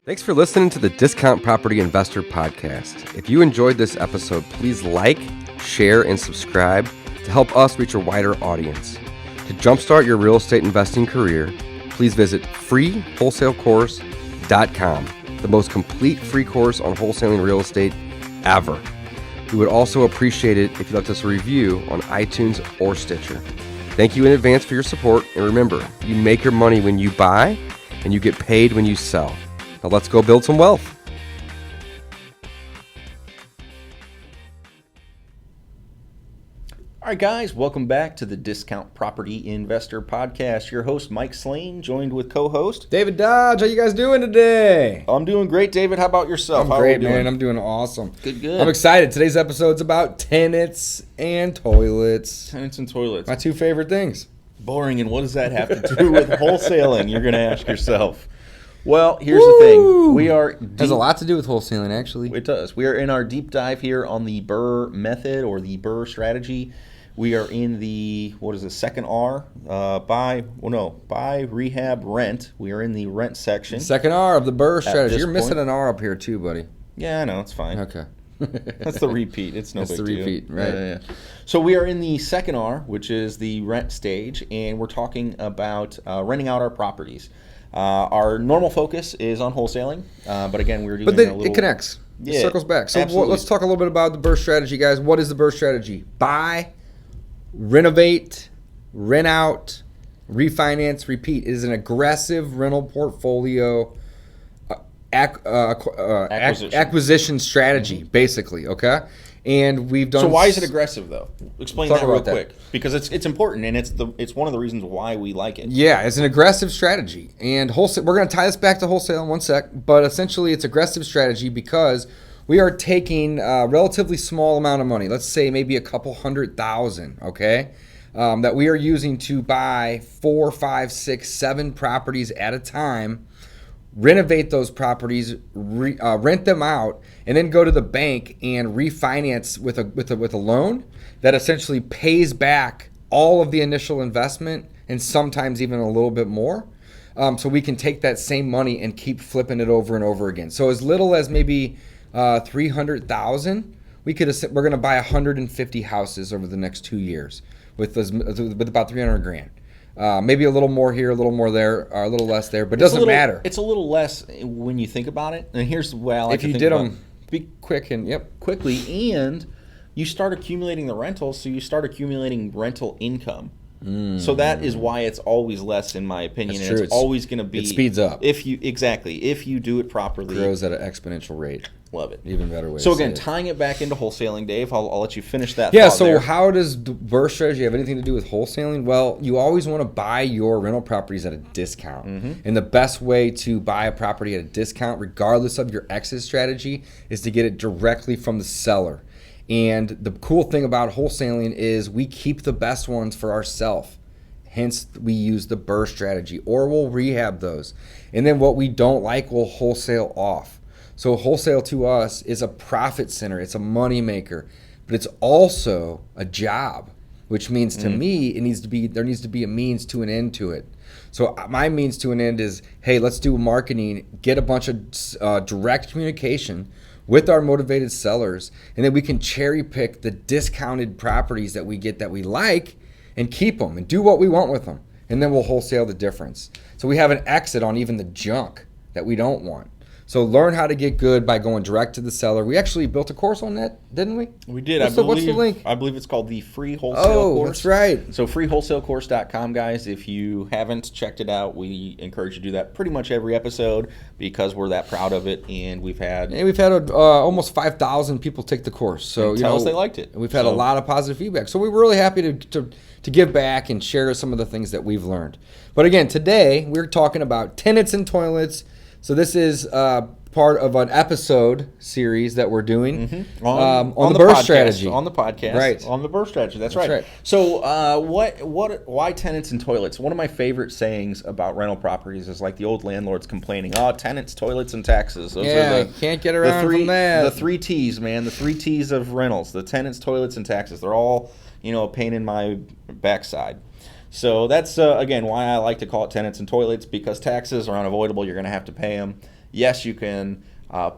Thanks for listening to the Discount Property Investor Podcast. If you enjoyed this episode, please like, share, and subscribe to help us reach a wider audience. To jumpstart your real estate investing career, please visit freewholesalecourse.com, the most complete free course on wholesaling real estate ever. We would also appreciate it if you left us a review on iTunes or Stitcher. Thank you in advance for your support, and remember, you make your money when you buy, and you get paid when you sell. Now let's go build some wealth. All right, guys, welcome back to the Discount Property Investor Podcast. Your host, Mike Slane, joined with co-host David Dodge. How you guys doing today? I'm doing great, David. How about yourself? I'm great, man. I'm doing awesome. Good. I'm excited. Today's episode's about tenants and toilets. Tenants and toilets. My two favorite things. Boring, and what does that have to do with wholesaling? You're going to ask yourself. Well, here's the thing. We are has a lot to do with wholesaling, actually. It does. We are in our deep dive here on the BRRRR method or the BRRRR strategy. We are in the, second R? Buy, rehab, rent. We are in the rent section. Second R of the BRRRR strategy. You're missing point. an R up here too, buddy. Yeah, I know. It's fine. Okay. That's the repeat. It's no big deal. That's the repeat, right. Yeah. So we are in the second R, which is the rent stage, and we're talking about renting out our properties. Our normal focus is on wholesaling, but again, we're doing it connects. Yeah, it circles back. So let's talk a little bit about the BRRRR strategy, guys. What is the BRRRR strategy? Buy, renovate, rent out, refinance, repeat. It is an aggressive rental portfolio acquisition strategy, basically, okay? And we've done. So why is it aggressive, though? Explain that real quick, because it's important, and it's one of the reasons why we like it. Yeah, it's an aggressive strategy, and wholesale. We're going to tie this back to wholesale in one sec, but essentially, it's aggressive strategy because we are taking a relatively small amount of money. Let's say maybe a couple $100,000, okay, that we are using to buy 4, 5, 6, 7 properties at a time. Renovate those properties, rent them out, and then go to the bank and refinance with a loan that essentially pays back all of the initial investment and sometimes even a little bit more. So we can take that same money and keep flipping it over and over again. So as little as maybe $300,000, we're going to buy 150 houses over the next 2 years with about $300,000. Maybe a little more here, a little more there, or a little less there, but it doesn't matter. It's a little less when you think about it. And here's the way I like to think about it. If you did them be quick and quickly, and you start accumulating the rentals, so you start accumulating rental income. So that is why it's always less, in my opinion. That's and true. It's always going to be. It speeds up. If you do it properly. It grows at an exponential rate. Love it. Even better way. So to again, say it. tying it back into wholesaling, Dave, I'll let you finish that. Yeah. thought So there. how does the BRRRR strategy have anything to do with wholesaling? Well, you always want to buy your rental properties at a discount, and the best way to buy a property at a discount, regardless of your exit strategy, is to get it directly from the seller. And the cool thing about wholesaling is we keep the best ones for ourselves. Hence, we use the BRRRR strategy, or we'll rehab those. And then what we don't like, we'll wholesale off. So wholesale to us is a profit center. It's a money maker, but it's also a job, which means to me, there needs to be a means to an end to it. So my means to an end is, hey, let's do marketing, get a bunch of direct communication with our motivated sellers, and then we can cherry pick the discounted properties that we get that we like and keep them and do what we want with them. And then we'll wholesale the difference. So we have an exit on even the junk that we don't want. So learn how to get good by going direct to the seller. We actually built a course on that, didn't we? We did. What's the link? I believe it's called the Free Wholesale Course. That's right. So freewholesalecourse.com, guys. If you haven't checked it out, we encourage you to do that pretty much every episode because we're that proud of it, and we've had almost 5,000 people take the course. So tell us they liked it. We've had a lot of positive feedback. So we're really happy to give back and share some of the things that we've learned. But again, today we're talking about tenants and toilets. So this is part of an episode series that we're doing on the BRRRR strategy. On the podcast. Right. On the BRRRR strategy. That's right. So why tenants and toilets? One of my favorite sayings about rental properties is like the old landlords complaining, tenants, toilets, and taxes. Those are can't get around from that. The 3 T's, man. The 3 T's of rentals. The tenants, toilets, and taxes. They're all, a pain in my backside. So that's, again, why I like to call it Tenants and Toilets, because taxes are unavoidable. You're going to have to pay them. Yes, you can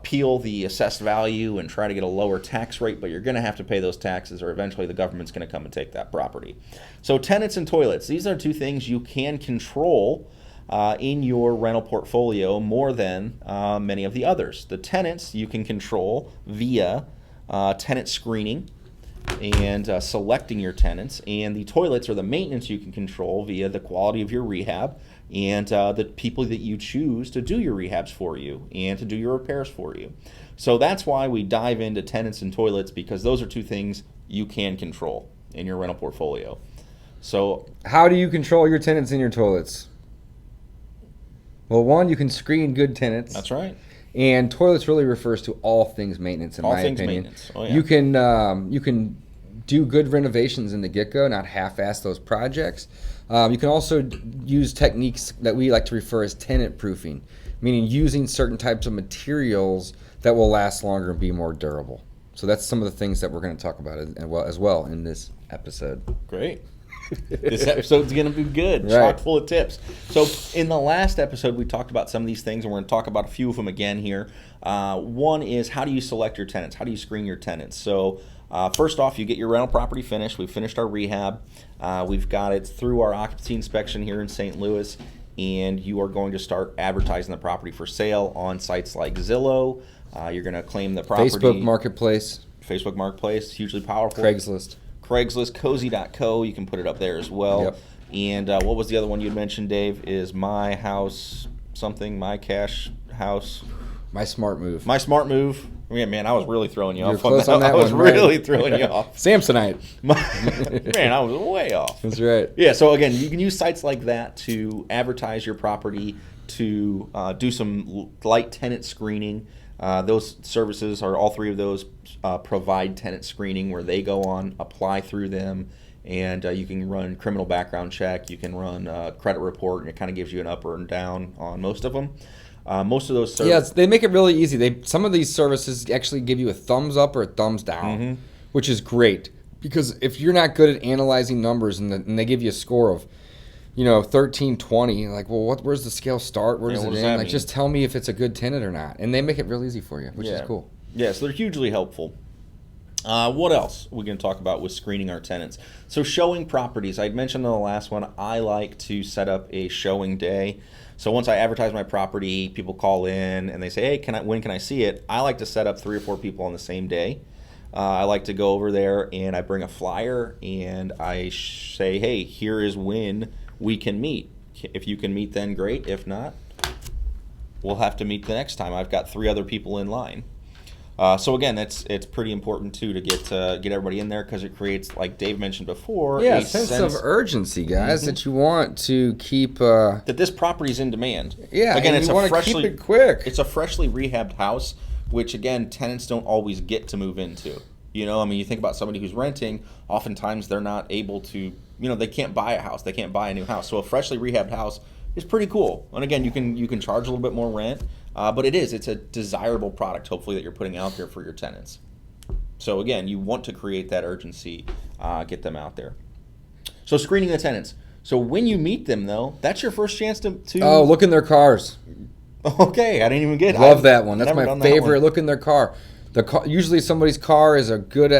peel the assessed value and try to get a lower tax rate, but you're going to have to pay those taxes, or eventually the government's going to come and take that property. So tenants and toilets, these are two things you can control in your rental portfolio more than many of the others. The tenants you can control via tenant screening and selecting your tenants, and the toilets or the maintenance you can control via the quality of your rehab and the people that you choose to do your rehabs for you and to do your repairs for you. So that's why we dive into tenants and toilets, because those are two things you can control in your rental portfolio. So how do you control your tenants and your toilets? Well, one, you can screen good tenants. That's right. And toilets really refers to all things maintenance, in my opinion. Maintenance. Oh, yeah. You can do good renovations in the get-go, not half-ass those projects. You can also use techniques that we like to refer as tenant proofing, meaning using certain types of materials that will last longer and be more durable. So that's some of the things that we're going to talk about as well in this episode. Great. This episode's going to be good, Right. chock full of tips. So in the last episode, we talked about some of these things, and we're going to talk about a few of them again here. One is, how do you select your tenants? How do you screen your tenants? So first off, you get your rental property finished. We've finished our rehab. We've got it through our occupancy inspection here in St. Louis, and you are going to start advertising the property for sale on sites like Zillow. You're going to claim the property. Facebook Marketplace, hugely powerful. Craigslist, Cozy.co, you can put it up there as well. Yep. And what was the other one you mentioned, Dave? Is My House something, My Cash House? My Smart Move. My Smart Move. Yeah, man, I was really throwing you off close on that I was one, right? really throwing you off. Samsonite. Man, I was way off. That's right. Yeah, so again, you can use sites like that to advertise your property, to do some light tenant screening. Those services, are all three of those, provide tenant screening, where they go on, apply through them, and you can run criminal background check. You can run credit report, and it kind of gives you an up or down on most of them. Most of those services. Yeah, they make it really easy. Some of these services actually give you a thumbs up or a thumbs down, which is great, because if you're not good at analyzing numbers and they give you a score of 13, 20, like, well, where's the scale start? Where does it end? Like, just tell me if it's a good tenant or not. And they make it real easy for you, which is cool. Yeah, so they're hugely helpful. What else are we going to talk about with screening our tenants? So showing properties. I'd mentioned in the last one, I like to set up a showing day. So once I advertise my property, people call in and they say, hey, when can I see it? I like to set up 3 or 4 people on the same day. I like to go over there and I bring a flyer and I say, hey, here is when we can meet. If you can meet, then great. If not, we'll have to meet the next time. I've got 3 other people in line. So again, it's pretty important too to get everybody in there, because it creates, like Dave mentioned before, a sense of urgency, guys, that you want to keep. That this property's in demand. Yeah, again, and you want to keep it quick. It's a freshly rehabbed house, which again, tenants don't always get to move into. You think about somebody who's renting. Oftentimes, they're not able to. They can't buy a house. They can't buy a new house. So a freshly rehabbed house is pretty cool. And again, you can charge a little bit more rent, but it's a desirable product, hopefully, that you're putting out there for your tenants. So again, you want to create that urgency, get them out there. So screening the tenants. So when you meet them, though, that's your first chance to Oh, look in their cars. Okay, I didn't even get. Love that one. That's my favorite. Look in their car. Usually somebody's car is a good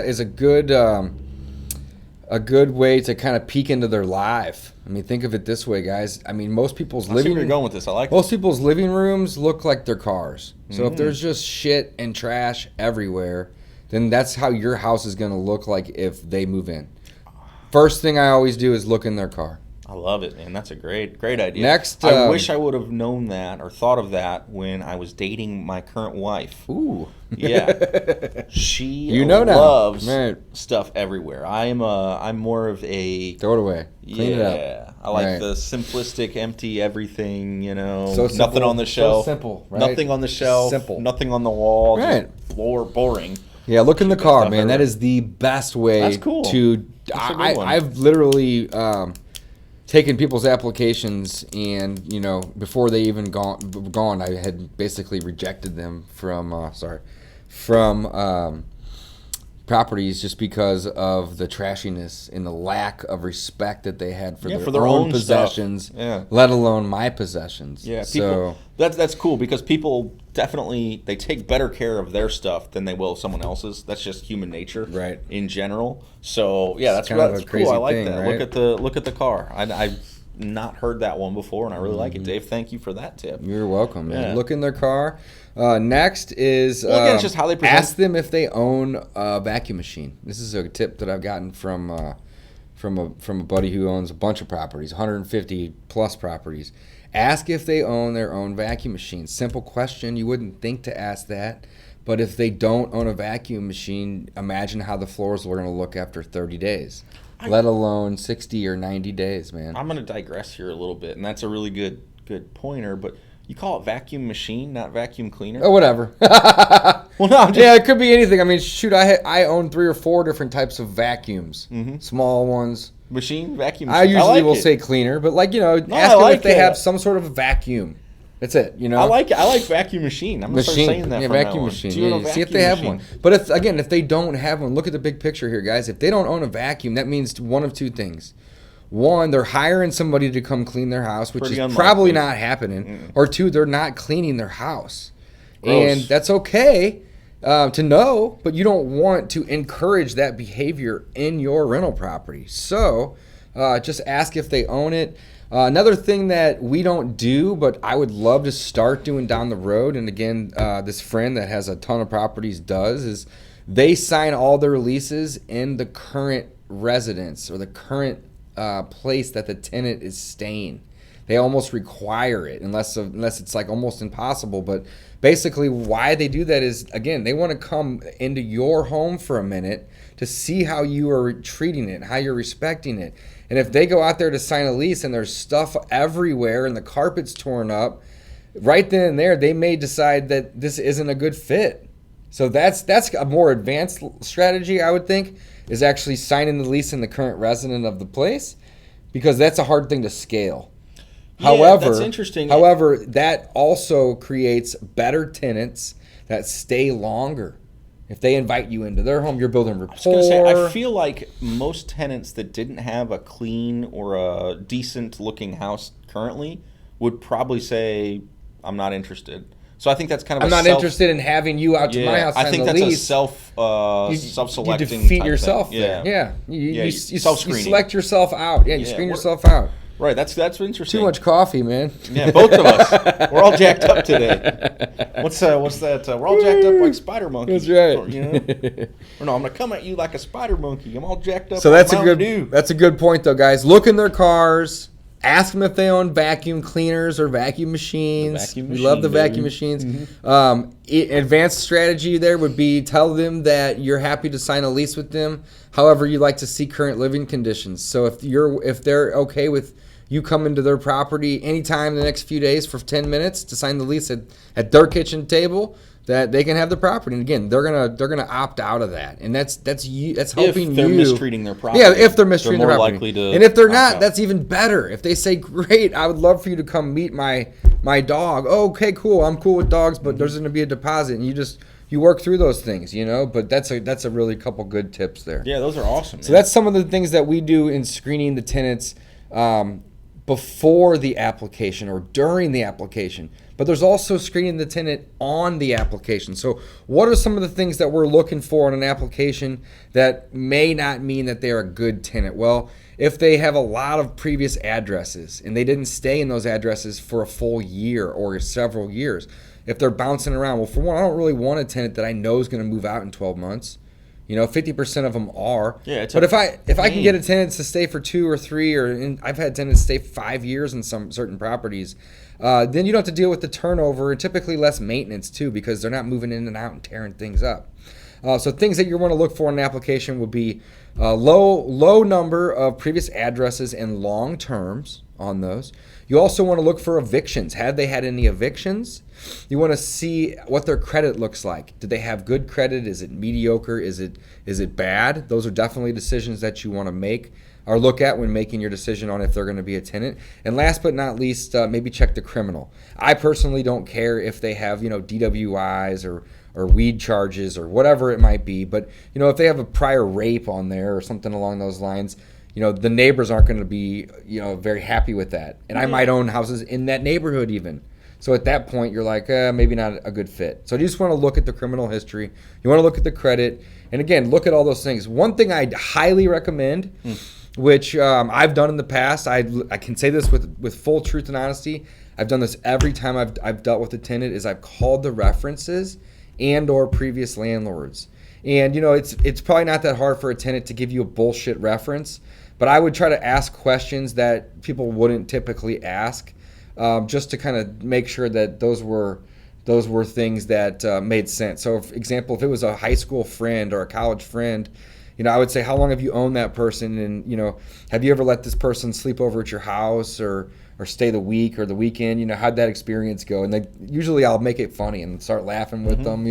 way to kind of peek into their life. Think of it this way, guys. Most people's living. You're going with this. I like. Most people's living rooms look like their cars. So if there's just shit and trash everywhere, then that's how your house is going to look like if they move in. First thing I always do is look in their car. I love it, man. That's a great idea. Next, I wish I would have known that or thought of that when I was dating my current wife. Ooh. Yeah. She loves right. stuff everywhere. I'm more of a throw it away. Clean it up. I like the simplistic, empty everything, So simple, nothing on the shelf. So simple, right? Nothing on the shelf. Simple. Nothing on the wall. Right. Just floor, boring. Yeah, look in the car, man. That is the best way. That's cool. I've literally taken people's applications, and before they even gone, I had basically rejected them from properties just because of the trashiness and the lack of respect that they had for for their own own possessions, stuff. let alone my possessions. Yeah, so people, that's cool because people definitely they take better care of their stuff than they will someone else's. That's just human nature, right, in general. So yeah, that's kind of a cool. I like thing, that. Right? Look at the car. I've not heard that one before, and I really like it. Dave, thank you for that tip. You're welcome, man. Yeah. Look in their car. Next is again, it's just how they present. Ask them if they own a vacuum machine. This is a tip that I've gotten from a buddy who owns a bunch of properties, 150 plus properties. Ask if they own their own vacuum machine. Simple question. You wouldn't think to ask that. But if they don't own a vacuum machine, imagine how the floors are going to look after 30 days, let alone 60 or 90 days, man. I'm going to digress here a little bit, and that's a really good pointer, but you call it vacuum machine, not vacuum cleaner? Oh, whatever. Well, no, yeah, it could be anything. I mean, shoot, I own 3 or 4 different types of vacuums, small ones. Vacuum machine. I usually like will it. say cleaner, but ask them if they have some sort of vacuum. That's it, I like it. I like vacuum machine. I'm going to start saying that from vacuum now on. machine. Do you own a See if vacuum they have machine? one. But if they don't have one, look at the big picture here, guys. If they don't own a vacuum, that means one of 2 things. One, they're hiring somebody to come clean their house, which is probably not happening. Or 2, they're not cleaning their house. Gross. And that's okay to know, but you don't want to encourage that behavior in your rental property. So just ask if they own it. Another thing that we don't do, but I would love to start doing down the road, and again, this friend that has a ton of properties does, is they sign all their leases in the current residence or the current place that the tenant is staying. They almost require it, unless it's like almost impossible. But basically, why they do that is, again, they want to come into your home for a minute to see how you are treating it, how you're respecting it. And if they go out there to sign a lease and there's stuff everywhere and the carpet's torn up, right then and there, they may decide that this isn't a good fit. So that's a more advanced strategy, I would think, is actually signing the lease in the current resident of the place, because that's a hard thing to scale. Yeah, that's interesting. However, that also creates better tenants that stay longer. If they invite you into their home, you're building rapport. I was going to say, I feel like most tenants that didn't have a clean or a decent-looking house currently would probably say, I'm not interested. So I think that's kind of I'm not interested in having you out to my house. I think that's lease. a self-selecting. You defeat type yourself thing. there. Yeah. You self-screening. select yourself out. Yeah, you screen yourself out. Right, that's interesting. Too much coffee, man. Yeah, both of us. We're all jacked up today. What's that? We're all jacked up like spider monkeys. That's right. You know? Or no, I'm gonna come at you like a spider monkey. I'm all jacked up. So like that's a good point, though, guys. Look in their cars. Ask them if they own vacuum cleaners or vacuum machines. We love the vacuum machines. Advanced strategy there would be tell them that you're happy to sign a lease with them. However, you like to see current living conditions. So if they're okay with you coming to their property anytime in the next few days for 10 minutes to sign the lease at their kitchen table, that they can have the property. And again, they're gonna opt out of that, and that's helping if they're you. mistreating their property. Yeah, if they're mistreating their property. Likely to and if they're opt not, out. that's even better. If they say, "Great, I would love for you to come meet my dog." Oh, okay, cool. I'm cool with dogs, but there's gonna be a deposit, and you work through those things, But that's a really couple good tips there. Yeah, those are awesome. So that's some of the things that we do in screening the tenants before the application or during the application. But there's also screening the tenant on the application. So what are some of the things that we're looking for in an application that may not mean that they're a good tenant? Well, if they have a lot of previous addresses and they didn't stay in those addresses for a full year or several years, if they're bouncing around, well, for one, I don't really want a tenant that I know is going to move out in 12 months. 50% of them are. Yeah, but if I can get a tenant to stay for 2 or 3, and I've had tenants stay 5 years in some certain properties, then you don't have to deal with the turnover and typically less maintenance too, because they're not moving in and out and tearing things up. So things that you want to look for in an application would be low number of previous addresses and long terms on those. You also want to look for evictions. Have they had any evictions? You want to see what their credit looks like. Do they have good credit? Is it mediocre? Is it bad? Those are definitely decisions that you want to make or look at when making your decision on if they're going to be a tenant. And last but not least, maybe check the criminal. I personally don't care if they have DWIs or or weed charges or whatever it might be. But, if they have a prior rape on there or something along those lines, the neighbors aren't going to be, very happy with that. And I might own houses in that neighborhood even. So at that point, you're like, maybe not a good fit. So you just want to look at the criminal history. You want to look at the credit. And again, look at all those things. One thing I highly recommend, which I've done in the past, I can say this with full truth and honesty. I've done this every time I've dealt with a tenant, is I've called the references and or previous landlords. And, it's probably not that hard for a tenant to give you a bullshit reference, but I would try to ask questions that people wouldn't typically ask, just to kind of make sure that those were things that made sense. So, for example, if it was a high school friend or a college friend, I would say, how long have you owned that person? And, have you ever let this person sleep over at your house or stay the week or the weekend? How'd that experience go? And usually I'll make it funny and start laughing with them,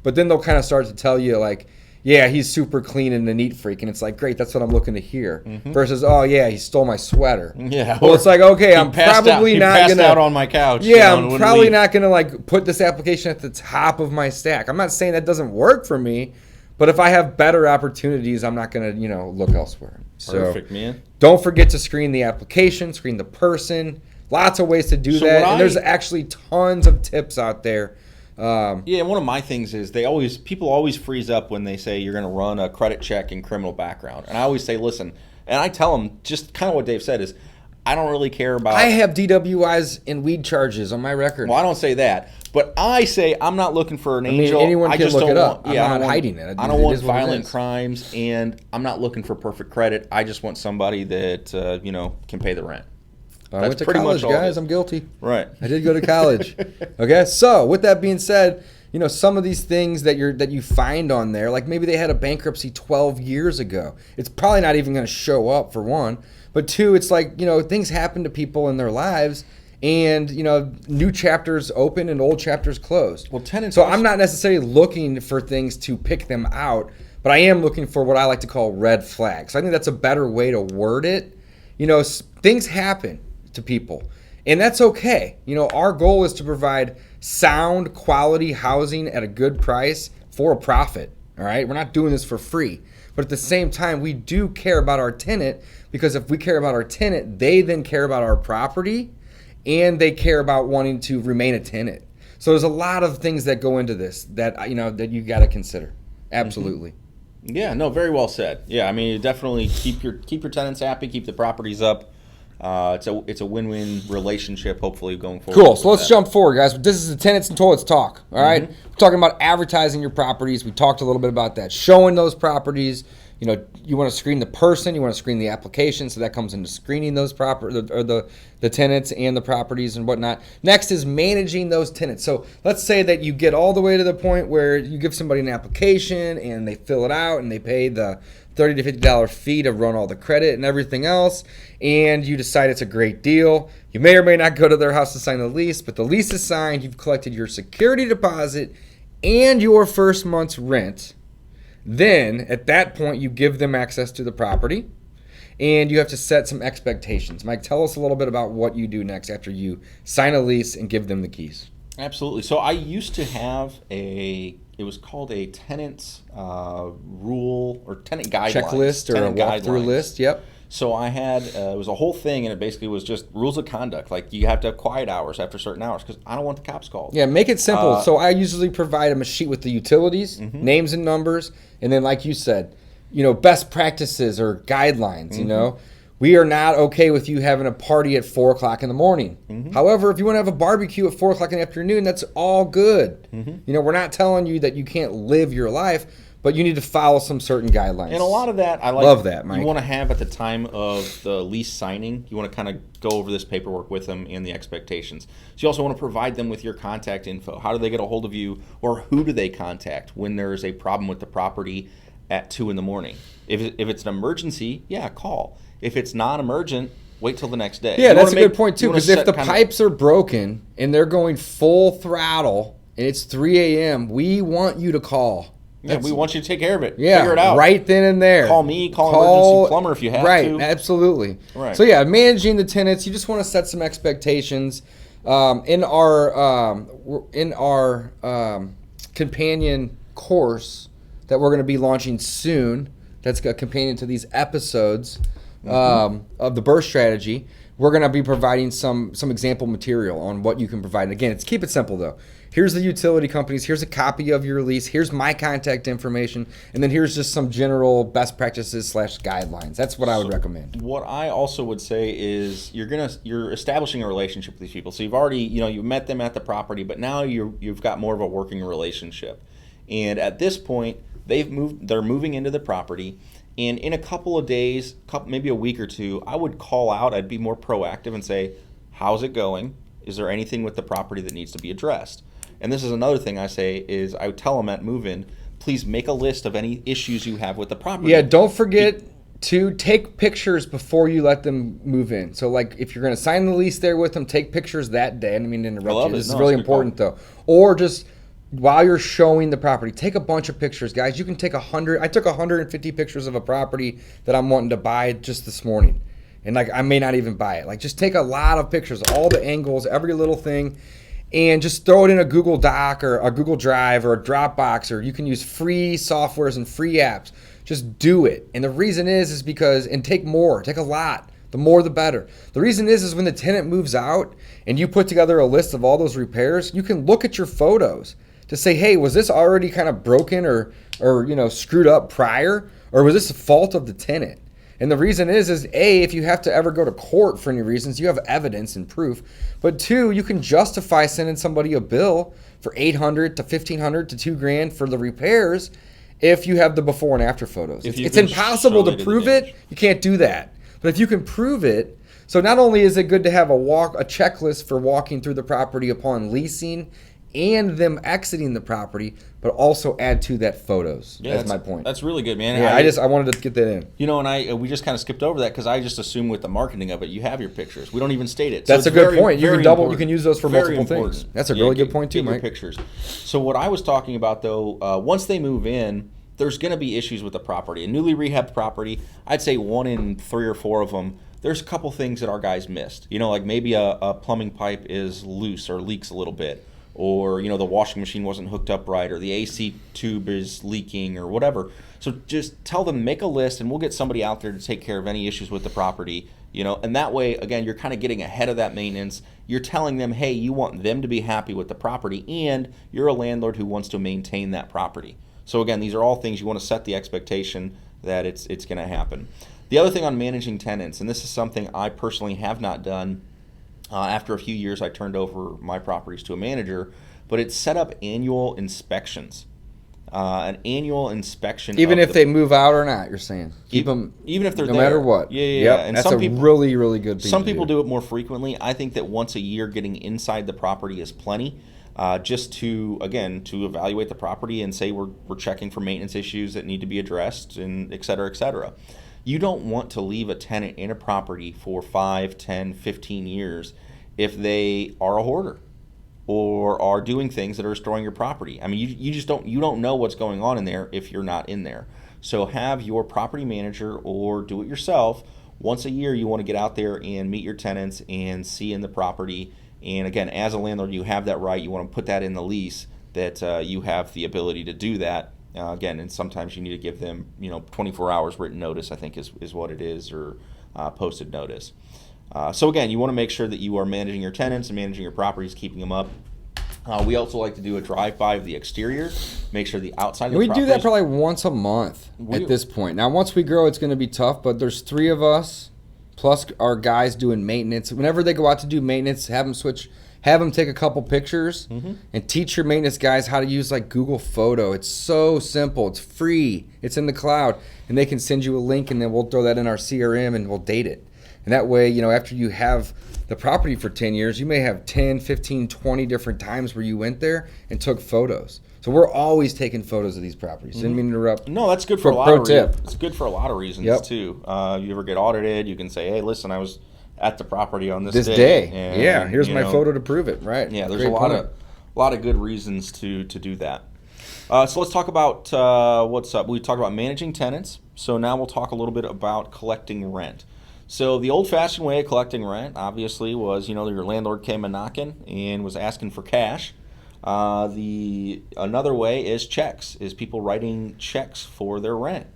But then they'll kind of start to tell you, like, yeah, he's super clean and a neat freak. And it's like, great, that's what I'm looking to hear. Versus, oh, yeah, he stole my sweater. Yeah. Well, it's like, okay, I'm probably not going to. He passed out on my couch. Yeah, I'm probably not going to, like, put this application at the top of my stack. I'm not saying that doesn't work for me. But if I have better opportunities, I'm not going to, look elsewhere. Perfect, man. Don't forget to screen the application, screen the person. Lots of ways to do that. And there's actually tons of tips out there. And one of my things is people always freeze up when they say you're going to run a credit check and criminal background. And I always say, listen, and I tell them just kind of what Dave said is, I don't really care about. I have DWIs and weed charges on my record. Well, I don't say that, but I say I'm not looking for an angel. Anyone can look it up. I'm not hiding it. I don't want violent crimes, and I'm not looking for perfect credit. I just want somebody that can pay the rent. I went to college, guys. I'm guilty. Right. I did go to college. Okay. So with that being said, some of these things that you find on there, like maybe they had a bankruptcy 12 years ago. It's probably not even going to show up, for one. But two, it's like, things happen to people in their lives, and, new chapters open and old chapters closed. Well, tenants. So I'm not necessarily looking for things to pick them out, but I am looking for what I like to call red flags. I think that's a better way to word it. Things happen to people, and that's okay. Our goal is to provide sound, quality housing at a good price for a profit. All right, we're not doing this for free, but at the same time, we do care about our tenant, because if we care about our tenant, they then care about our property, and they care about wanting to remain a tenant. So there's a lot of things that go into this that that you got to consider. Absolutely. Yeah. No. Very well said. Yeah. I mean, definitely keep your tenants happy, keep the properties up. It's a win-win relationship, hopefully, going forward. Cool. So let's jump forward, guys. This is the Tenants and Toilets talk. All right. We're talking about advertising your properties. We talked a little bit about that, showing those properties. You want to screen the person, you want to screen the application, so that comes into screening those the tenants and the properties and whatnot. Next is managing those tenants. So let's say that you get all the way to the point where you give somebody an application and they fill it out and they pay the $30 to $50 fee to run all the credit and everything else, and you decide it's a great deal. You may or may not go to their house to sign the lease, but the lease is signed, you've collected your security deposit and your first month's rent. Then, at that point, you give them access to the property, and you have to set some expectations. Mike, tell us a little bit about what you do next after you sign a lease and give them the keys. Absolutely. So I used to have it was called a tenant's rule or tenant guidelines. Checklist or a walkthrough list, yep. So I had, it was a whole thing, and it basically was just rules of conduct. Like, you have to have quiet hours after certain hours, because I don't want the cops called. Yeah, make it simple. So I usually provide them a sheet with the utilities, names and numbers, and then, like you said, best practices or guidelines, We are not okay with you having a party at 4 o'clock in the morning. However, if you want to have a barbecue at 4 o'clock in the afternoon, that's all good. We're not telling you that you can't live your life, but you need to follow some certain guidelines. And a lot of that, I like. Love that, Mike. You want to have at the time of the lease signing, you want to kind of go over this paperwork with them and the expectations. So you also want to provide them with your contact info. How do they get a hold of you, or who do they contact when there's a problem with the property at 2 in the morning? If it's an emergency, call. If it's non-emergent, wait till the next day. Yeah, that's a good point, too, because if the pipes are broken and they're going full throttle and it's 3 a.m., we want you to call. Yeah, we want you to take care of it. Yeah, figure it out. Right then and there. Call me, call an emergency plumber if you have to. Right, absolutely. Right. So yeah, managing the tenants, you just want to set some expectations. In our companion course that we're going to be launching soon. That's a companion to these episodes of the BRRRR strategy. We're going to be providing some example material on what you can provide. And again, keep it simple though. Here's the utility companies. Here's a copy of your lease. Here's my contact information. And then here's just some general best practices / guidelines. That's what I would recommend. What I also would say is you're establishing a relationship with these people. So you've already, you met them at the property, but now you've got more of a working relationship. And at this point, they're moving into the property. And in a couple of days, maybe a week or two, I would call out. I'd be more proactive and say, how's it going? Is there anything with the property that needs to be addressed? And this is another thing I say is I would tell them at move-in, please make a list of any issues you have with the property. Yeah, don't forget to take pictures before you let them move in. So like if you're going to sign the lease there with them, take pictures that day. I didn't mean to interrupt you. This is really important though. Or just while you're showing the property, take a bunch of pictures, guys. You can take 100. I took 150 pictures of a property that I'm wanting to buy just this morning. And like I may not even buy it. Like just take a lot of pictures, all the angles, every little thing, and just throw it in a Google Doc or a Google Drive or a Dropbox, or you can use free softwares and free apps. Just do it. And the reason is because, and take a lot. The more the better. The reason is when the tenant moves out and you put together a list of all those repairs, you can look at your photos to say, hey, was this already kind of broken or screwed up prior, or was this a fault of the tenant? And the reason is A, if you have to ever go to court for any reasons, you have evidence and proof. But 2, you can justify sending somebody a bill for $800 to $1,500 to $2,000 for the repairs if you have the before and after photos. It's impossible to prove it. You can't do that. But if you can prove it, so not only is it good to have a checklist for walking through the property upon leasing and them exiting the property, but also add to that photos. Yeah, that's my point. That's really good, man. Yeah, I wanted to get that in. And we just kind of skipped over that because I just assume with the marketing of it, you have your pictures. We don't even state it. That's a good point. You can use those for multiple things. That's a really good point too, Mike. Pictures. So what I was talking about though, once they move in, there's going to be issues with the property. A newly rehabbed property, I'd say 1 in 3 or 4 of them, there's a couple things that our guys missed. Like maybe a plumbing pipe is loose or leaks a little bit. Or the washing machine wasn't hooked up right, or the AC tube is leaking, or whatever. So just tell them, make a list, and we'll get somebody out there to take care of any issues with the property. And that way, again, you're kind of getting ahead of that maintenance. You're telling them, hey, you want them to be happy with the property, and you're a landlord who wants to maintain that property. So again, these are all things you want to set the expectation that it's going to happen. The other thing on managing tenants, and this is something I personally have not done. After a few years, I turned over my properties to a manager, but it's set up annual inspections. An annual inspection. Even if they move out or not, you're saying? Keep them, even if they're no there. matter what. Yeah. Yep. And that's really, really good thing. Some people do it more frequently. I think that once a year getting inside the property is plenty. Just to evaluate the property and say we're checking for maintenance issues that need to be addressed, and et cetera, et cetera. You don't want to leave a tenant in a property for 5, 10, 15 years if they are a hoarder or are doing things that are destroying your property. I mean, you don't know what's going on in there if you're not in there. So have your property manager or do it yourself. Once a year, you want to get out there and meet your tenants and see in the property. And again, as a landlord, you have that right. You want to put that in the lease that you have the ability to do that. Again, and sometimes you need to give them, 24 hours written notice, I think is what it is, or posted notice. So again, you want to make sure that you are managing your tenants and managing your properties, keeping them up. We also like to do a drive-by of the exterior, make sure the outside of the property. We do that probably once a month at this point. Now, once we grow, it's going to be tough, but there's 3 of us, plus our guys doing maintenance. Whenever they go out to do maintenance, have them take a couple pictures and teach your maintenance guys how to use like Google Photo. It's so simple. It's free. It's in the cloud. And they can send you a link, and then we'll throw that in our CRM and we'll date it. And that way, after you have the property for 10 years, you may have 10, 15, 20 different times where you went there and took photos. So we're always taking photos of these properties. Didn't mean to interrupt. No, that's good for a lot of reasons. It's good for a lot of reasons too. You ever get audited, you can say, hey, listen, I was at the property on this day. And, here's my photo to prove it. Right. Yeah, there's a lot of good reasons to do that. So let's talk about what's up. We talked about managing tenants. So now we'll talk a little bit about collecting rent. So the old-fashioned way of collecting rent, obviously, was your landlord came a knocking and was asking for cash. Another way is checks, is people writing checks for their rent.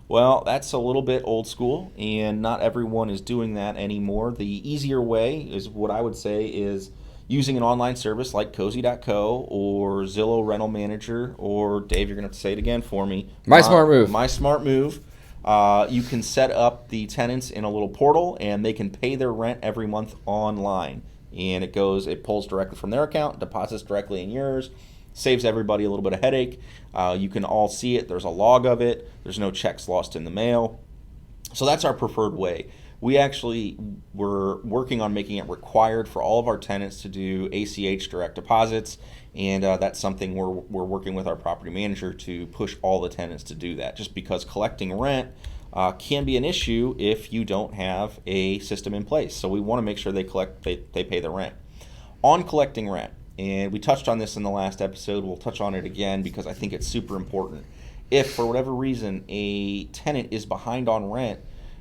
Well, that's a little bit old school, and not everyone is doing that anymore. The easier way is what I would say is using an online service like Cozy.co or Zillow Rental Manager, or Dave, you're going to have to say it again for me. My Smart Move. My Smart Move. You can set up the tenants in a little portal, and they can pay their rent every month online. And it pulls directly from their account, deposits directly in yours, saves everybody a little bit of headache. You can all see it. There's a log of it. There's no checks lost in the mail. So that's our preferred way. We actually were working on making it required for all of our tenants to do ACH direct deposits, and that's something we're working with our property manager to push all the tenants to do that, just because collecting rent can be an issue if you don't have a system in place. So we want to make sure they pay the rent. On collecting rent, and we touched on this in the last episode, we'll touch on it again because I think it's super important. If for whatever reason a tenant is behind on rent,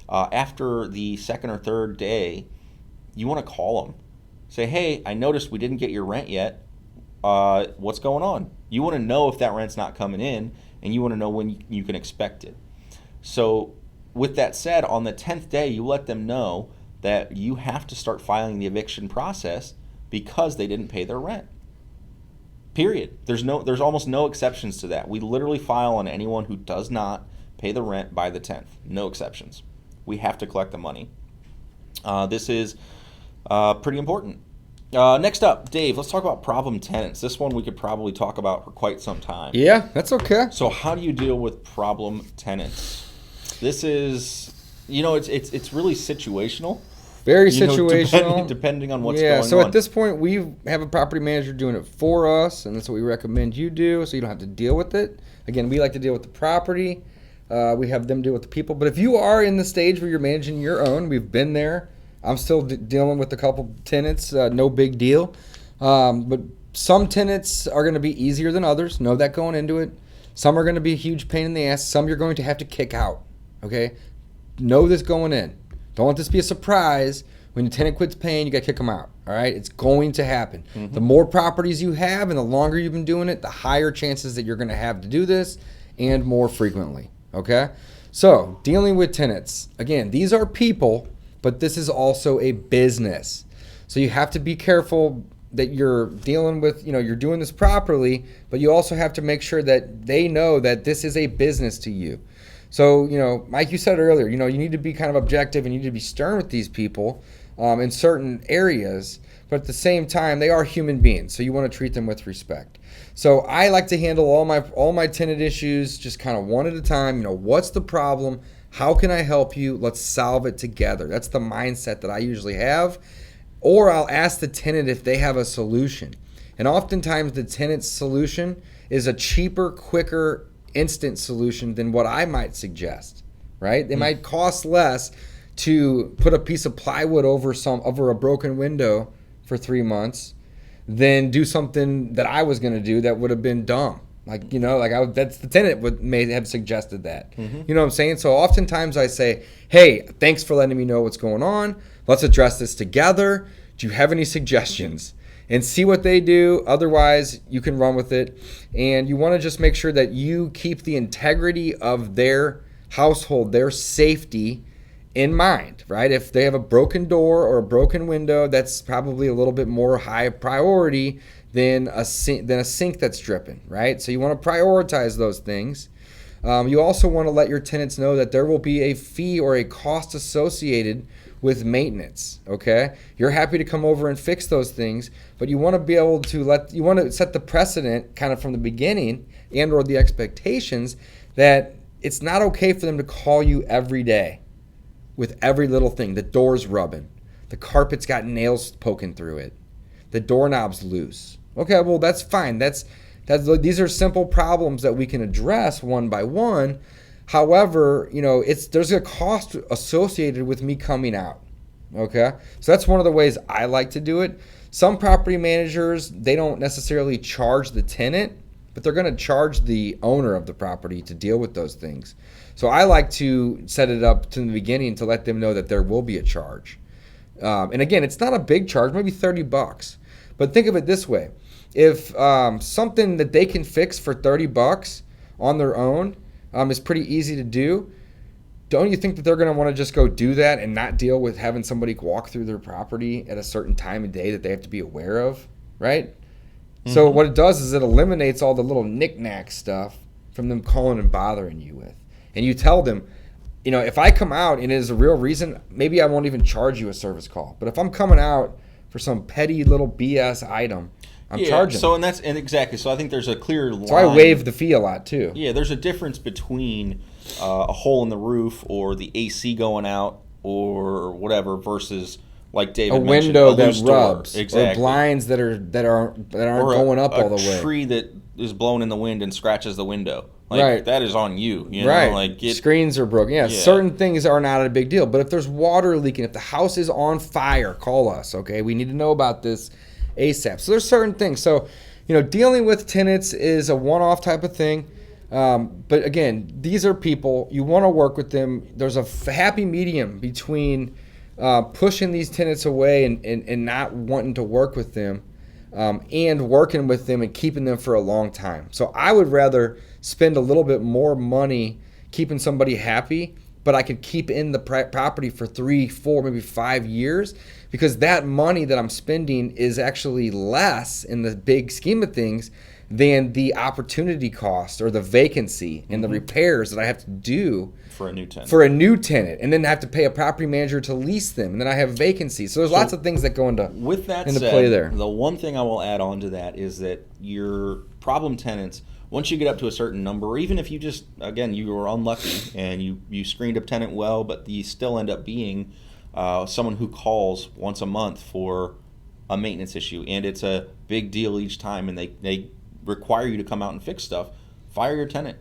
after the second or third day, you want to call them. Say, hey, I noticed we didn't get your rent yet. What's going on? You want to know if that rent's not coming in, and you want to know when you can expect it. So with that said, on the 10th day, you let them know that you have to start filing the eviction process because they didn't pay their rent. Period. There's almost no exceptions to that. We literally file on anyone who does not pay the rent by the 10th. No exceptions. We have to collect the money. This is pretty important. Next up, Dave, let's talk about problem tenants. This one we could probably talk about for quite some time. Yeah, that's okay. So how do you deal with problem tenants? This is, it's really situational. Very situational. Depending on what's going on. Yeah, so at this point, we have a property manager doing it for us, and that's what we recommend you do, so you don't have to deal with it. Again, we like to deal with the property. We have them deal with the people. But if you are in the stage where you're managing your own, we've been there. I'm still dealing with a couple tenants, no big deal. But some tenants are going to be easier than others. Know that going into it. Some are going to be a huge pain in the ass. Some you're going to have to kick out. Okay? Know this going in. Don't let this be a surprise. When your tenant quits paying, you got to kick them out. All right? It's going to happen. Mm-hmm. The more properties you have and the longer you've been doing it, the higher chances that you're going to have to do this, and more frequently. Okay? So, dealing with tenants. Again, these are people, but this is also a business. So you have to be careful that you're dealing with, you're doing this properly, but you also have to make sure that they know that this is a business to you. So, like you said earlier, you need to be kind of objective and you need to be stern with these people in certain areas, but at the same time, they are human beings, so you want to treat them with respect. So I like to handle all my tenant issues just kind of one at a time. What's the problem? How can I help you? Let's solve it together. That's the mindset that I usually have. Or I'll ask the tenant if they have a solution. And oftentimes the tenant's solution is a cheaper, quicker, instant solution than what I might suggest, right? They might cost less to put a piece of plywood over a broken window for 3 months than do something that I was going to do that would have been dumb. That's the tenant may have suggested that. Mm-hmm. You know what I'm saying? So oftentimes I say, hey, thanks for letting me know what's going on. Let's address this together. Do you have any suggestions? And see what they do. Otherwise, you can run with it. And you want to just make sure that you keep the integrity of their household, their safety in mind, right? If they have a broken door or a broken window, that's probably a little bit more high priority than a sink that's dripping, right? So you want to prioritize those things. You also want to let your tenants know that there will be a fee or a cost associated with maintenance, okay? You're happy to come over and fix those things, but you want to be able to you want to set the precedent kind of from the beginning and or the expectations that it's not okay for them to call you every day with every little thing. The door's rubbing, the carpet's got nails poking through it, the doorknob's loose. Okay, well, that's fine. These are simple problems that we can address one by one. However, there's a cost associated with me coming out. Okay, so that's one of the ways I like to do it. Some property managers, they don't necessarily charge the tenant, but they're going to charge the owner of the property to deal with those things. So I like to set it up to the beginning to let them know that there will be a charge. And again, it's not a big charge, maybe $30. But think of it this way. if something that they can fix for $30 on their own is pretty easy to do, don't you think that they're going to want to just go do that and not deal with having somebody walk through their property at a certain time of day that they have to be aware of, right? So what it does is it eliminates all the little knick-knack stuff from them calling and bothering you with. And you tell them, if I come out and it is a real reason, maybe I won't even charge you a service call. But if I'm coming out for some petty little BS item, I'm charging. So exactly. So I think there's a clear line. So I waive the fee a lot too. Yeah, there's a difference between a hole in the roof or the AC going out or whatever versus, like David mentioned, window a that loose door. rubs, Exactly. or blinds that aren't going up all the way. A tree that is blown in the wind and scratches the window. Right. That is on you. Right. Screens are broken. Yeah, certain things are not a big deal. But if there's water leaking, if the house is on fire, call us, okay? We need to know about this ASAP. So there's certain things. So, dealing with tenants is a one-off type of thing. But again, these are people. You want to work with them. There's a happy medium between pushing these tenants away and not wanting to work with them and working with them and keeping them for a long time. So I would rather spend a little bit more money keeping somebody happy, but I could keep in the property for 3, 4, maybe 5 years, because that money that I'm spending is actually less in the big scheme of things than the opportunity cost or the vacancy and the repairs that I have to do for a new tenant. And then have to pay a property manager to lease them, and then I have vacancies. So there's lots of things that go into play there. The one thing I will add on to that is that your problem tenants, once you get up to a certain number, or even if you just, again, you were unlucky and you screened a tenant well, but you still end up being someone who calls once a month for a maintenance issue, and it's a big deal each time, and they require you to come out and fix stuff, fire your tenant.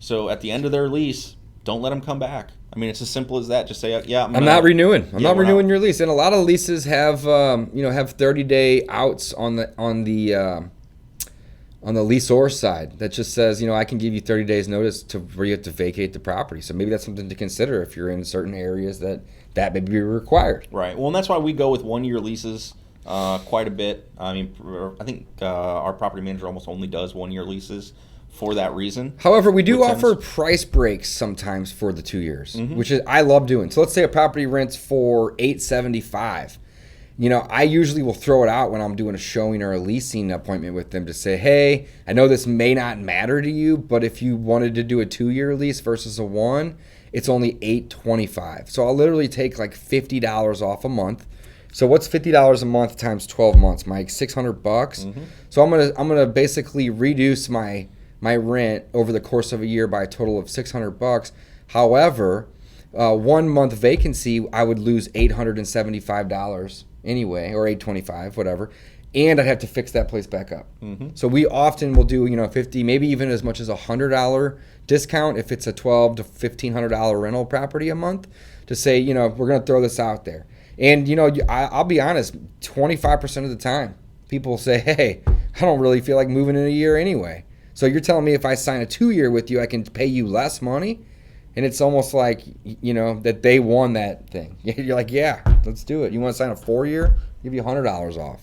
So at the end of their lease, don't let them come back. I mean, it's as simple as that. Just say, I'm not renewing. I'm not renewing your lease. And a lot of leases have 30-day outs on the leaseor side that just says, I can give you 30 days notice where you have to vacate the property. So maybe that's something to consider if you're in certain areas that may be required. Right. Well, and that's why we go with 1-year leases quite a bit. I mean, I think our property manager almost only does 1-year leases for that reason. However, we do offer price breaks sometimes for the 2 years, which is I love doing. So let's say a property rents for $875. I usually will throw it out when I'm doing a showing or a leasing appointment with them to say, hey, I know this may not matter to you, but if you wanted to do a 2-year lease versus a 1, it's only $825. So I'll literally take like $50 off a month. So what's $50 a month times 12 months, Mike? $600. So I'm gonna basically reduce my rent over the course of a year by a total of $600. However, 1 month vacancy, I would lose $875 anyway, or $825, whatever, and I'd have to fix that place back up. So we often will do $50, maybe even as much as $100 discount if it's a $1,200 to $1,500 rental property a month, to say we're gonna throw this out there. And I'll be honest, 25% of the time people say, hey, I don't really feel like moving in a year anyway. So you're telling me if I sign a 2-year with you, I can pay you less money? And it's almost like, that they won that thing. You're like, yeah, let's do it. You want to sign a 4-year? Give you $100 off.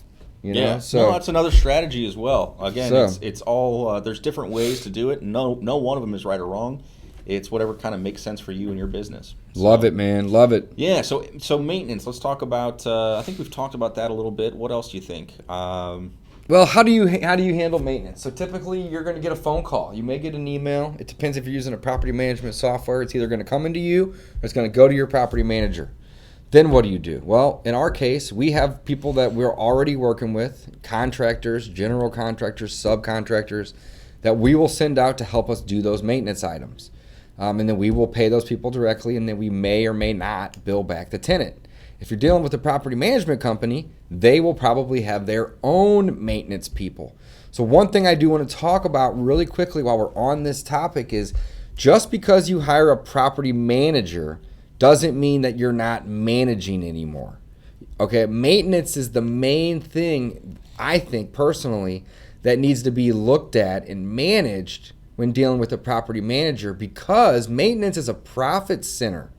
So that's another strategy as well. Again, it's all there's different ways to do it. No one of them is right or wrong. It's whatever kind of makes sense for you and your business. Love it, man. Love it. Yeah. So maintenance. Let's talk about. I think we've talked about that a little bit. What else do you think? Well, how do you handle maintenance? So typically you're going to get a phone call. You may get an email. It depends if you're using a property management software. It's either going to come into you or it's going to go to your property manager. Then what do you do? Well, in our case, we have people that we're already working with, contractors, general contractors, subcontractors, that we will send out to help us do those maintenance items. And then we will pay those people directly, and then we may or may not bill back the tenant. If you're dealing with a property management company, they will probably have their own maintenance people. So one thing I do want to talk about really quickly while we're on this topic is just because you hire a property manager doesn't mean that you're not managing anymore. Okay, maintenance is the main thing, I think personally, that needs to be looked at and managed when dealing with a property manager, because maintenance is a profit center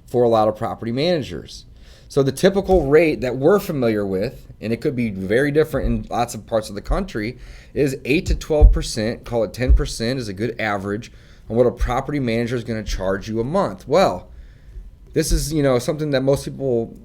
for a lot of property managers. So the typical rate that we're familiar with, and it could be very different in lots of parts of the country, is 8 to 12%. Call it 10% is a good average on what a property manager is going to charge you a month. Well, this is something that most people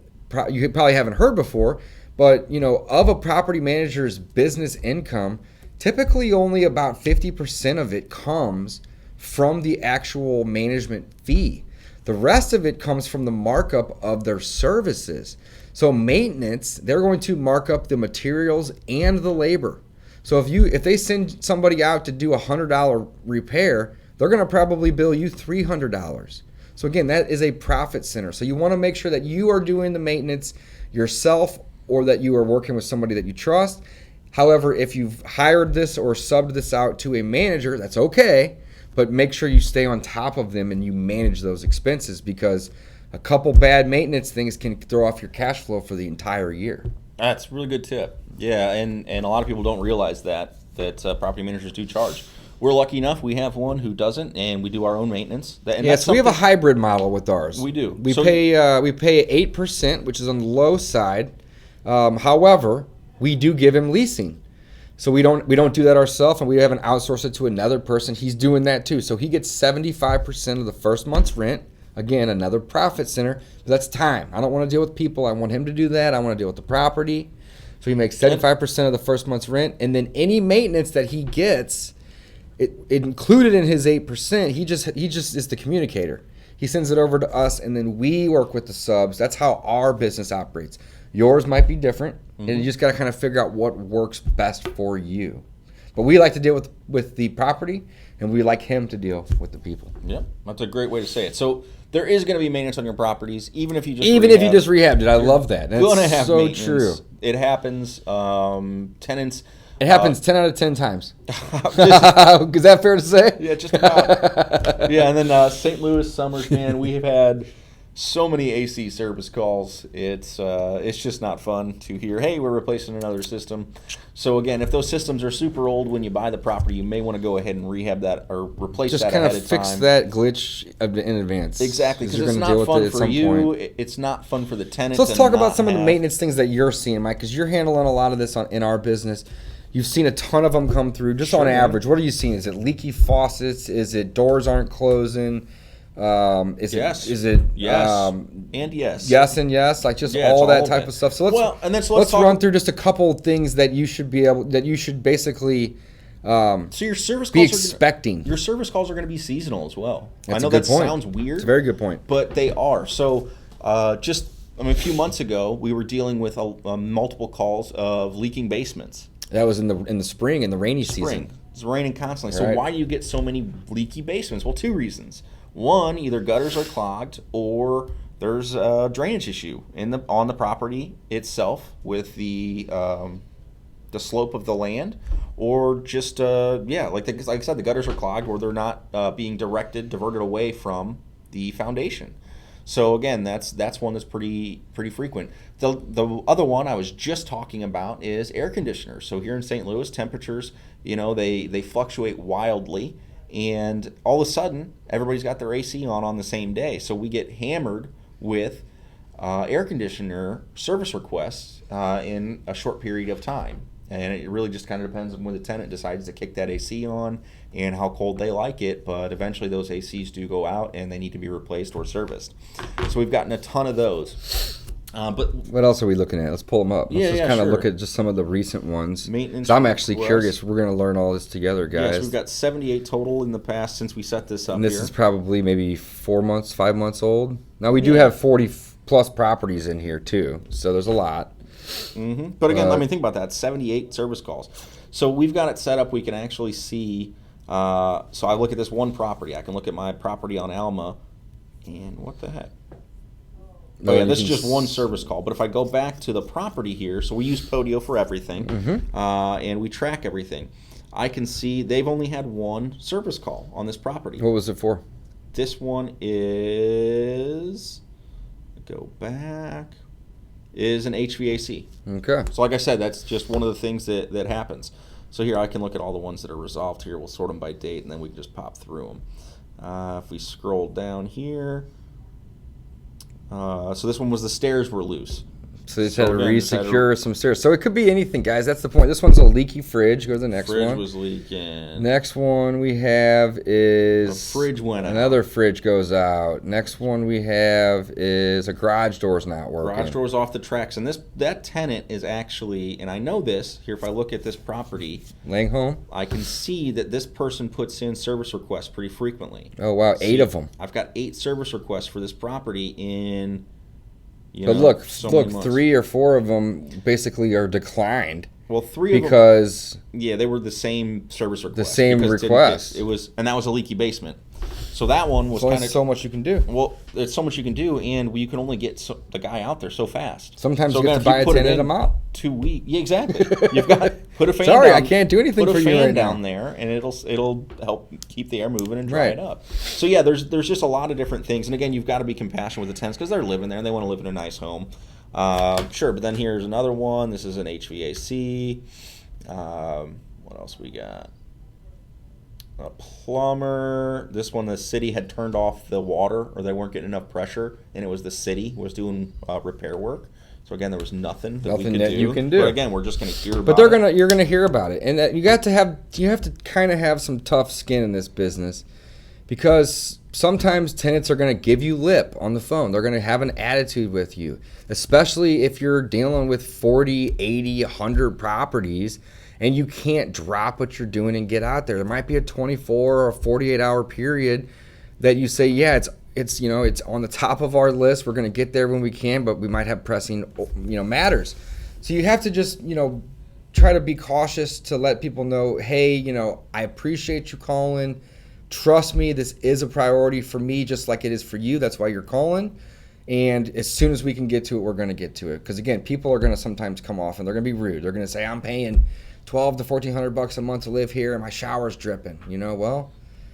you probably haven't heard before, but of a property manager's business income, typically only about 50% of it comes from the actual management fee. The rest of it comes from the markup of their services. So maintenance, they're going to mark up the materials and the labor. So if they send somebody out to do a $100 repair, they're going to probably bill you $300. So again, that is a profit center. So you want to make sure that you are doing the maintenance yourself, or that you are working with somebody that you trust. However, if you've hired this or subbed this out to a manager, that's okay. But make sure you stay on top of them and you manage those expenses, because a couple bad maintenance things can throw off your cash flow for the entire year. That's a really good tip. Yeah, and a lot of people don't realize that property managers do charge. We're lucky enough we have one who doesn't, and we do our own maintenance. Yes, we have a hybrid model with ours. We do. We pay 8%, which is on the low side. However, we do give him leasing. So we don't do that ourselves, and we haven't outsourced it to another person. He's doing that too. So he gets 75% of the first month's rent. Again, another profit center. But that's time. I don't want to deal with people. I want him to do that. I want to deal with the property. So he makes 75% of the first month's rent, and then any maintenance that he gets, it included in his 8%. He just is the communicator. He sends it over to us, and then we work with the subs. That's how our business operates. Yours might be different, and you just got to kind of figure out what works best for you. But we like to deal with the property, and we like him to deal with the people. Yep, that's a great way to say it. So there is going to be maintenance on your properties, even if you just rehabbed it. I love that. That's going to have so maintenance. True. It happens. Tenants. It happens 10 out of 10 times. Is that fair to say? Yeah, just about. Yeah, and then St. Louis summers, man, we have had so many AC service calls. It's just not fun to hear, hey, we're replacing another system. So again, if those systems are super old when you buy the property, you may want to go ahead and rehab that or replace just that kind ahead of of time. fix that glitch in advance. Exactly, because it's not fun for you. It's not fun for the tenants. So let's talk about some of the maintenance things that you're seeing, Mike, because you're handling a lot of this in our business. You've seen a ton of them come through. Just on average, what are you seeing? Is it leaky faucets? Is it doors aren't closing? Yes. Is it yes and yes? Yes and yes, like just all that type of stuff. So let's run through just a couple things that you should basically so your service calls be expecting. Your service calls are going to be seasonal as well. That's I know a good that point. sounds weird. It's a very good point. But they are. So a few months ago, we were dealing with multiple calls of leaking basements. That was in the spring, in the rainy season. It's raining constantly. Right. So why do you get so many leaky basements? Well, two reasons. One, either gutters are clogged or there's a drainage issue on the property itself with the slope of the land, or just like I said, the gutters are clogged or they're not being diverted away from the foundation. So again, that's one that's pretty frequent. The other one I was just talking about is air conditioners. So here in St. Louis, temperatures, they fluctuate wildly, and all of a sudden everybody's got their AC on the same day. So we get hammered with air conditioner service requests in a short period of time. And it really just kind of depends on when the tenant decides to kick that AC on and how cold they like it. But eventually those ACs do go out and they need to be replaced or serviced. So we've gotten a ton of those. But what else are we looking at? Let's pull them up. Let's just kind of look at just some of the recent ones. Maintenance. I'm actually curious. We're going to learn all this together, guys. Yes, we've got 78 total in the past since we set this up. And this is probably maybe 5 months old. Now we do have 40 plus properties in here too, so there's a lot. Mm-hmm. But again, think about that, 78 service calls. So we've got it set up, we can actually see, so I look at this one property, I can look at my property on Alma, and what the heck? This is just one service call. But if I go back to the property here, so we use Podio for everything, and we track everything. I can see they've only had one service call on this property. What was it for? This one is, go back, is an HVAC. Okay. So like I said, that's just one of the things that happens. So here I can look at all the ones that are resolved here. We'll sort them by date, and then we can just pop through them. If we scroll down here, So this one was the stairs were loose. So they just had to again, just had to- re-secure some stairs. So it could be anything, guys. That's the point. This one's a leaky fridge. Go to the next Fridge one. was leaking. Next one we have is The fridge went out. Another fridge goes out. Next one we have is a garage door's not working. Garage door's off the tracks, and that tenant is actually, and I know this here. If I look at this property, Langholm. I can see that this person puts in service requests pretty frequently. Oh wow, 8 of them. I've got 8 service requests for this property in. But look, so many months. 3 or 4 of them basically are declined. Well, 3 because of them, yeah, they were the same service request. The same because request. It was, and that was a leaky basement. So that one was there's kind of so much you can do. Well, there's so much you can do, and you can only get the guy out there so fast. Sometimes so you have again, to buy if a put it tenant in them out. 2 weeks. Yeah, exactly. You've got to put a fan. Sorry, down, I can't do anything put for a you fan right down now. there, and it'll help keep the air moving and dry Right. it up. So yeah, there's just a lot of different things, and again, you've got to be compassionate with the tenants because they're living there and they want to live in a nice home. Sure, but then here's another one. This is an HVAC. What else we got? A plumber. This one, the city had turned off the water, or they weren't getting enough pressure, and it was the city was doing repair work. So again, there was nothing that we Nothing could that do. you can do. But again, we're just going to hear about But it. you're gonna hear about it, and that you have to kind of have some tough skin in this business, because sometimes tenants are gonna give you lip on the phone. They're gonna have an attitude with you, especially if you're dealing with 40, 80, 100 properties, and you can't drop what you're doing and get out there. There might be a 24 or 48 hour period that you say, yeah, it's on the top of our list. We're going to get there when we can, but we might have pressing, matters. So you have to just, try to be cautious to let people know, hey, I appreciate you calling. Trust me, this is a priority for me, just like it is for you. That's why you're calling. And as soon as we can get to it, we're going to get to it. Because again, people are going to sometimes come off and they're going to be rude. They're going to say, I'm paying $1,200 to $1,400 a month to live here, and my shower's dripping. Well,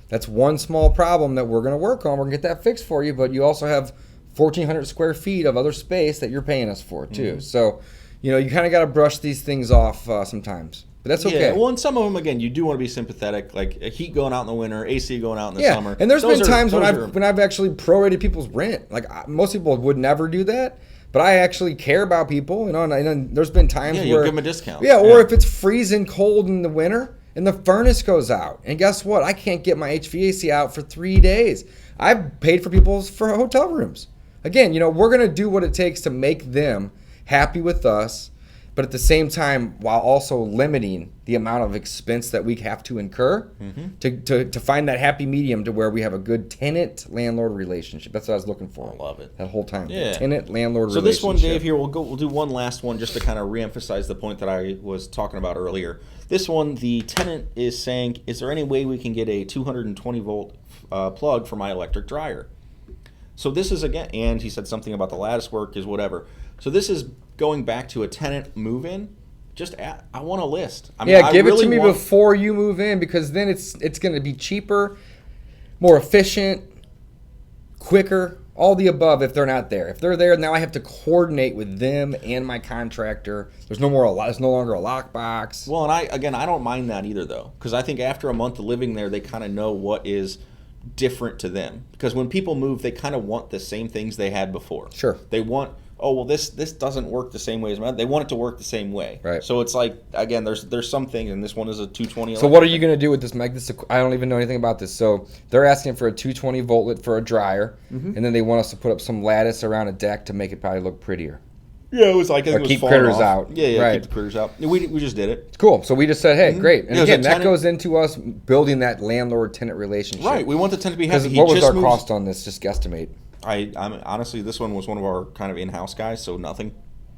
that's one small problem that we're going to work on. We're going to get that fixed for you, but you also have 1,400 square feet of other space that you're paying us for too. Mm-hmm. So, you kind of got to brush these things off sometimes. But that's okay. Yeah, well, and some of them, again, you do want to be sympathetic, like heat going out in the winter, AC going out in the summer. And there's been times when I've actually prorated people's rent. Like most people would never do that. But I actually care about people, and there's been times where... Yeah, you give them a discount. Yeah, or if it's freezing cold in the winter and the furnace goes out. And guess what? I can't get my HVAC out for 3 days. I've paid for for hotel rooms. Again, we're going to do what it takes to make them happy with us, but at the same time, while also limiting the amount of expense that we have to incur to find that happy medium to where we have a good tenant-landlord relationship. That's what I was looking for. I love it. That whole time. Yeah. Tenant-landlord relationship. So this one, Dave, here, we'll do one last one just to kind of reemphasize the point that I was talking about earlier. This one, the tenant is saying, is there any way we can get a 220-volt plug for my electric dryer? So this is, again, and he said something about the lattice work is whatever. So this is going back to a tenant move-in. I want a list. Give it to me before you move in, because then it's going to be cheaper, more efficient, quicker, all the above if they're not there. If they're there, now I have to coordinate with them and my contractor. There's no longer a lockbox. Well, and I don't mind that either, though, because I think after a month of living there, they kind of know what is different to them. Because when people move, they kind of want the same things they had before. Sure. They want, this doesn't work the same way as mine. They want it to work the same way. Right. So it's like, again, there's some things, and this one is a 220. So what are you going to do with this, Mike? I don't even know anything about this. So they're asking for a 220 voltlet for a dryer, and then they want us to put up some lattice around a deck to make it probably look prettier. Yeah, it was like, I think or it was keep falling critters off. out. Yeah, right. Keep the critters out. We just did it. It's cool. So we just said, hey, great. And Yeah, again, that goes into us building that landlord-tenant relationship. Right. We want the tenant to be happy. What was our cost on this? Just guesstimate. I'm honestly, this one was one of our kind of in-house guys, so nothing.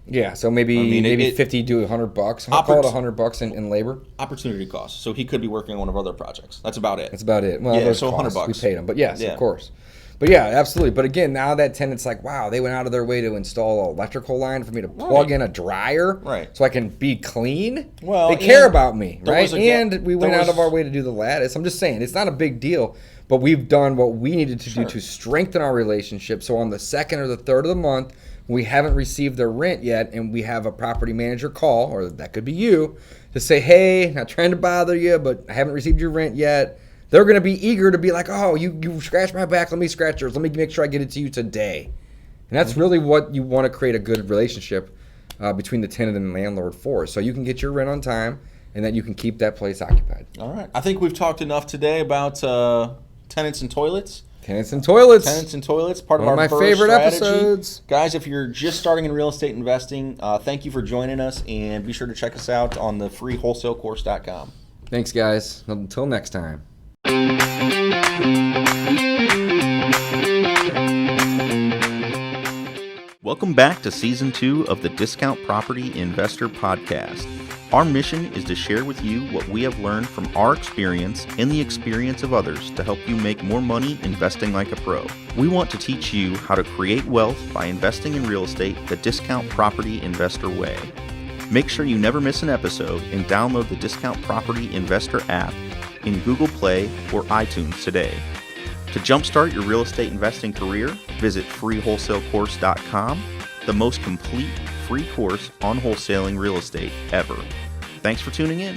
Yeah, so maybe 50 to $100. I'll call it $100 in labor. Opportunity cost. So he could be working on one of our other projects. That's about it. That's about it. Well, yeah, so costs, $100. we paid them, but yes, of course. But yeah, absolutely. But again, now that tenant's like, wow, they went out of their way to install an electrical line for me to plug in a dryer, so I can be clean. Well, they care about me, right? And we went out of our way to do the lattice. I'm just saying, it's not a big deal, but we've done what we needed to do to strengthen our relationship. So on the 2nd or the 3rd of the month, we haven't received their rent yet, and we have a property manager call, or that could be you, to say, hey, not trying to bother you, but I haven't received your rent yet. They're going to be eager to be like, oh, you scratched my back, let me scratch yours. Let me make sure I get it to you today. And that's really what you want to create a good relationship between the tenant and the landlord for. So you can get your rent on time and that you can keep that place occupied. All right. I think we've talked enough today about tenants and toilets. Tenants and Toilets. Tenants and Toilets, part One of of our my BRRRR favorite strategy. episodes. Guys, if you're just starting in real estate investing, thank you for joining us, and be sure to check us out on the free wholesalecourse.com. Thanks, guys. Until next time. Welcome back to Season 2 of the Discount Property Investor Podcast. Our mission is to share with you what we have learned from our experience and the experience of others to help you make more money investing like a pro. We want to teach you how to create wealth by investing in real estate the Discount Property Investor way. Make sure you never miss an episode and download the Discount Property Investor app in Google Play or iTunes today. To jumpstart your real estate investing career, visit freewholesalecourse.com, the most complete free course on wholesaling real estate ever. Thanks for tuning in.